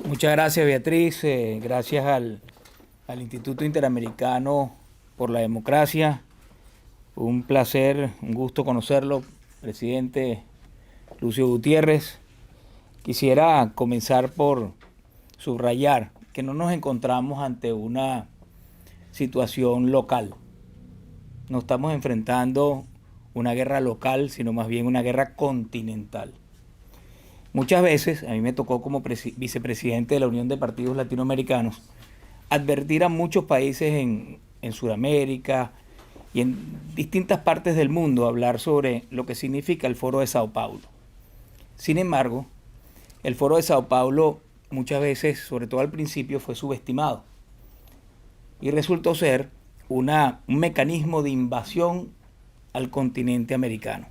Muchas gracias, Beatriz. Gracias al Instituto Interamericano por la Democracia. Un placer, un gusto conocerlo, presidente Lucio Gutiérrez. Quisiera comenzar por subrayar que no nos encontramos ante una situación local. No estamos enfrentando una guerra local, sino más bien una guerra continental. Muchas veces, a mí me tocó como vicepresidente de la Unión de Partidos Latinoamericanos, advertir a muchos países en Sudamérica y en distintas partes del mundo hablar sobre lo que significa el Foro de Sao Paulo. Sin embargo, el Foro de Sao Paulo muchas veces, sobre todo al principio, fue subestimado y resultó ser un mecanismo de invasión al continente americano.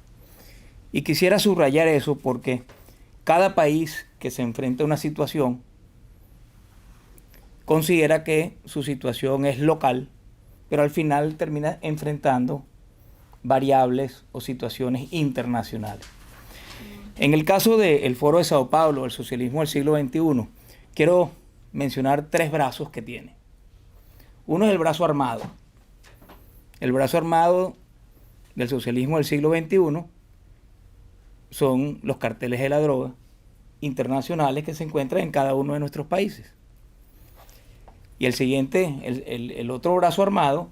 Y quisiera subrayar eso porque cada país que se enfrenta a una situación considera que su situación es local, pero al final termina enfrentando variables o situaciones internacionales. En el caso del Foro de Sao Paulo, el socialismo del siglo XXI, quiero mencionar tres brazos que tiene. Uno es el brazo armado. El brazo armado del socialismo del siglo XXI son los carteles de la droga internacionales que se encuentran en cada uno de nuestros países. Y el siguiente, el otro brazo armado,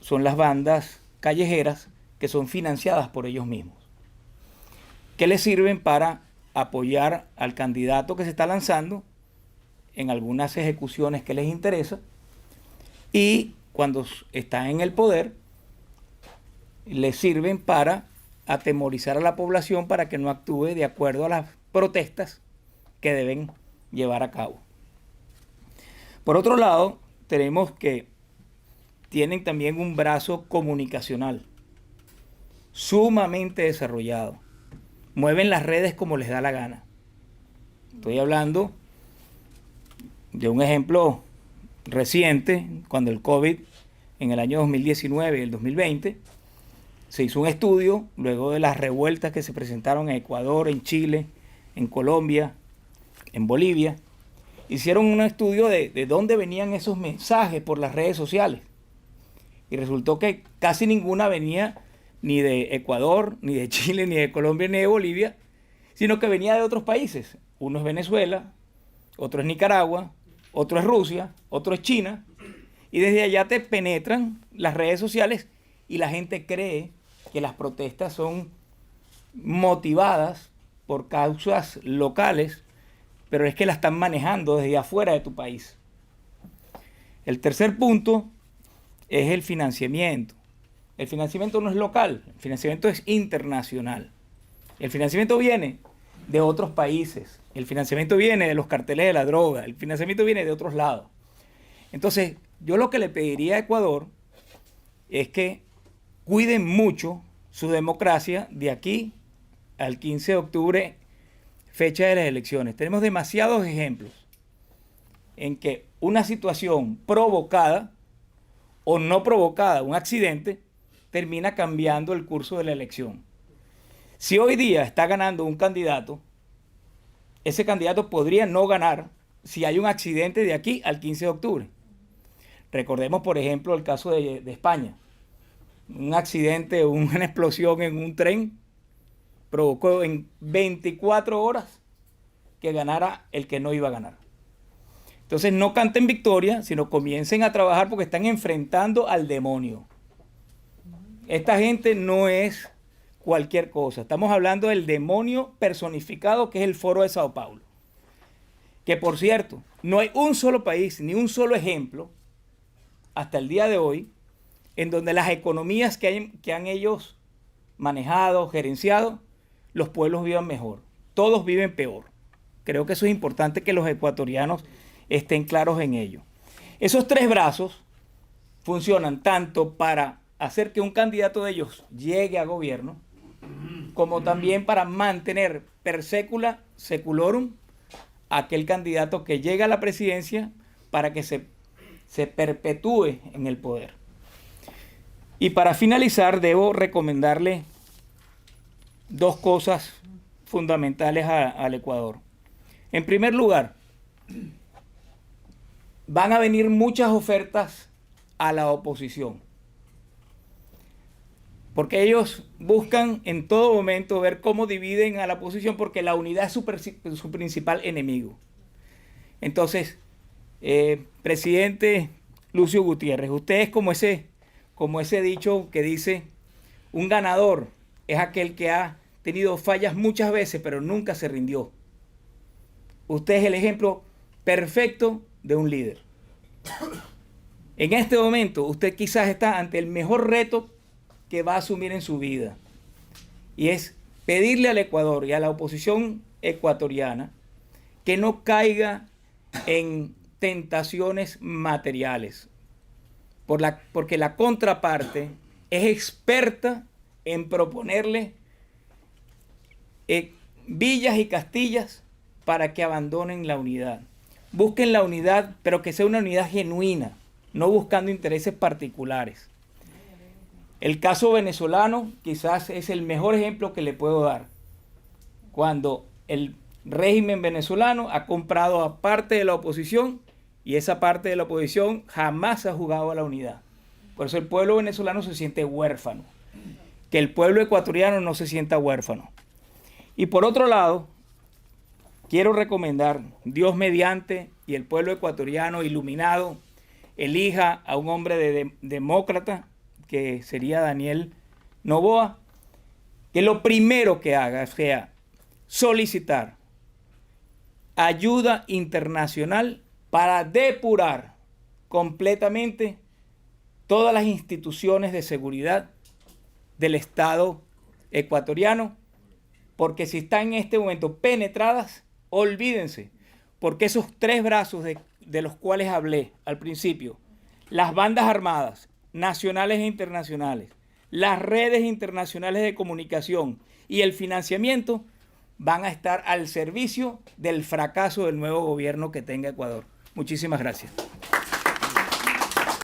son las bandas callejeras que son financiadas por ellos mismos, que les sirven para apoyar al candidato que se está lanzando en algunas ejecuciones que les interesa, y cuando está en el poder les sirven para atemorizar a la población para que no actúe de acuerdo a las protestas que deben llevar a cabo. Por otro lado, tenemos que tienen también un brazo comunicacional sumamente desarrollado. Mueven las redes como les da la gana. Estoy hablando de un ejemplo reciente, cuando el COVID en el año 2019 y el 2020 se hizo un estudio luego de las revueltas que se presentaron en Ecuador, en Chile, en Colombia, en Bolivia. Hicieron un estudio de dónde venían esos mensajes por las redes sociales. Y resultó que casi ninguna venía ni de Ecuador, ni de Chile, ni de Colombia, ni de Bolivia, sino que venía de otros países. Uno es Venezuela, otro es Nicaragua, otro es Rusia, otro es China. Y desde allá te penetran las redes sociales y la gente cree que las protestas son motivadas por causas locales, pero es que la están manejando desde afuera de tu país. El tercer punto es el financiamiento. El financiamiento no es local, el financiamiento es internacional. El financiamiento viene de otros países, el financiamiento viene de los carteles de la droga, el financiamiento viene de otros lados. Entonces, yo lo que le pediría a Ecuador es que cuiden mucho su democracia de aquí al 15 de octubre, fecha de las elecciones. Tenemos demasiados ejemplos en que una situación provocada o no provocada, un accidente, termina cambiando el curso de la elección. Si hoy día está ganando un candidato, ese candidato podría no ganar si hay un accidente de aquí al 15 de octubre. Recordemos, por ejemplo, el caso de España. Un accidente, una explosión en un tren provocó en 24 horas que ganara el que no iba a ganar. Entonces no canten victoria, sino comiencen a trabajar porque están enfrentando al demonio. Esta gente no es cualquier cosa. Estamos hablando del demonio personificado que es el Foro de Sao Paulo. Que por cierto, no hay un solo país, ni un solo ejemplo, hasta el día de hoy, en donde las economías que han ellos manejado, gerenciado, los pueblos vivan mejor. Todos viven peor. Creo que eso es importante que los ecuatorianos estén claros en ello. Esos tres brazos funcionan tanto para hacer que un candidato de ellos llegue a gobierno, como también para mantener per secula seculorum aquel candidato que llega a la presidencia para que se perpetúe en el poder. Y para finalizar, debo recomendarle dos cosas fundamentales al Ecuador. En primer lugar, van a venir muchas ofertas a la oposición. Porque ellos buscan en todo momento ver cómo dividen a la oposición, porque la unidad es su principal enemigo. Entonces, presidente Lucio Gutiérrez, usted es como ese dicho que dice, un ganador es aquel que ha tenido fallas muchas veces, pero nunca se rindió. Usted es el ejemplo perfecto de un líder. En este momento, usted quizás está ante el mejor reto que va a asumir en su vida. Y es pedirle al Ecuador y a la oposición ecuatoriana que no caiga en tentaciones materiales. Porque la contraparte es experta en proponerle villas y castillas para que abandonen la unidad. Busquen la unidad, pero que sea una unidad genuina, no buscando intereses particulares. El caso venezolano quizás es el mejor ejemplo que le puedo dar. Cuando el régimen venezolano ha comprado a parte de la oposición y esa parte de la oposición jamás ha jugado a la unidad. Por eso el pueblo venezolano se siente huérfano. Que el pueblo ecuatoriano no se sienta huérfano. Y por otro lado, quiero recomendar, Dios mediante, y el pueblo ecuatoriano iluminado elija a un hombre demócrata, que sería Daniel Noboa, que lo primero que haga sea solicitar ayuda internacional para depurar completamente todas las instituciones de seguridad del Estado ecuatoriano, porque si están en este momento penetradas, olvídense, porque esos tres brazos de los cuales hablé al principio, las bandas armadas, nacionales e internacionales, las redes internacionales de comunicación y el financiamiento, van a estar al servicio del fracaso del nuevo gobierno que tenga Ecuador. Muchísimas gracias.